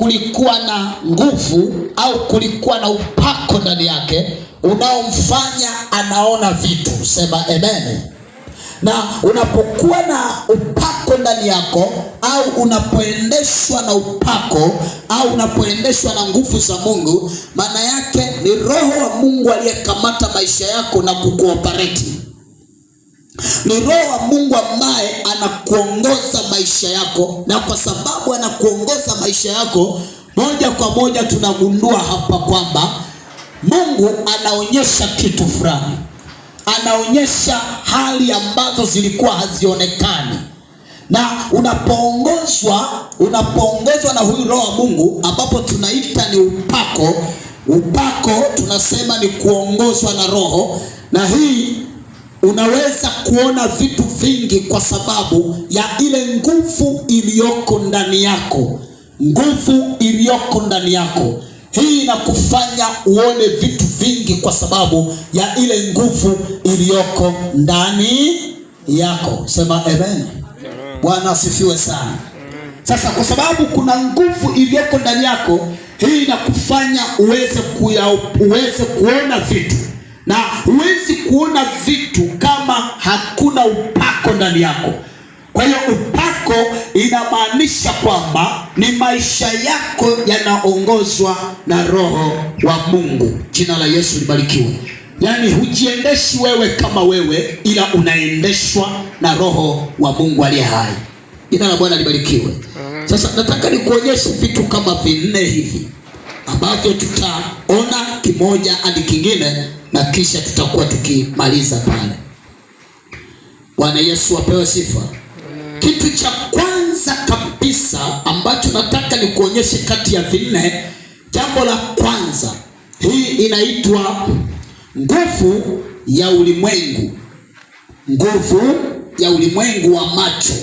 kulikuwa na nguvu au kulikuwa na upako ndani yake unaomfanya anaona vitu. Sema amen. Na unapokuwa na upako ndani yako, au unapoendeshwa na upako, au unapoendeshwa na nguvu za Mungu, maana yake ni Roho wa Mungu aliyekamata maisha yako na kukuoperate. Ni Roho wa Mungu ambaye anakuongoza maisha yako, na kwa sababu anakuongoza maisha yako, moja kwa moja tunagundua hapa kwamba Mungu anaonyesha kitu fulani. Anaonyesha hali ambazo zilikuwa hazionekani. Na unapoongozwa na huyu Roho wa Mungu, ambapo tunaita ni upako. Upako tunasema ni kuongozwa na Roho, na hii unaweza kuona vitu vingi kwa sababu ya ile nguvu iliyoko ndani yako. Nguvu iliyoko ndani yako hii inakufanya uone vitu vingi kwa sababu ya ile nguvu iliyoko ndani yako. Sema amen. Bwana asifiwe sana. Sasa kwa sababu kuna nguvu iliyoko ndani yako, hii inakufanya uweze kuona vitu. Na huwezi kuona vitu kama hakuna upako ndani yako. Kwa hiyo upako inamaanisha kwamba ni maisha yako yanaongozwa na Roho wa Mungu. Jina la Yesu libarikiwe. Yaani hujiendeshi wewe kama wewe, ila unaendeshwa na Roho wa Mungu aliye hai. Jina la Bwana libarikiwe. Sasa nataka nikuonyeshe vitu kama 4 hivi ambavyo tutaona kimoja hadi kingine, na kisha tutakuwa tukimaliza pale. Bwana Yesu apewe sifa. Kitu cha kwanza kabisa ambacho nataka nikuonyeshe kati ya 4, jambo la kwanza, hii inaitwa nguvu ya ulimwengu. Nguvu ya ulimwengu wa macho.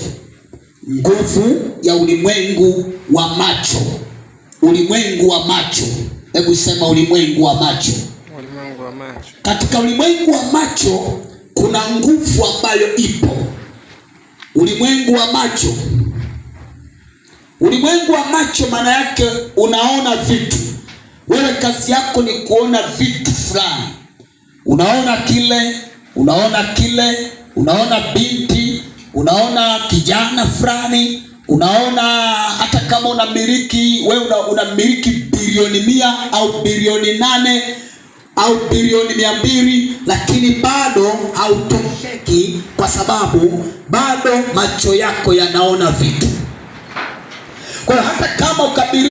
Nguvu ya ulimwengu wa macho. Ulimwengu wa macho. Hebu sema ulimwengu wa macho. Ulimwengu wa macho. Katika ulimwengu wa macho kuna nguvu ambayo ipo. Ulimwengu wa macho. Ulimwengu wa macho maana yake unaona vitu. Wewe kazi yako ni kuona vitu fulani. Unaona kile, unaona kile, unaona binti, unaona kijana fulani, unaona hata kama unamiliki, wewe unamiliki bilioni 100 au bilioni 8 au bilioni 200, lakini bado hautosheki kwa sababu bado macho yako yanaona vitu. Kwa hiyo hata kama ukabili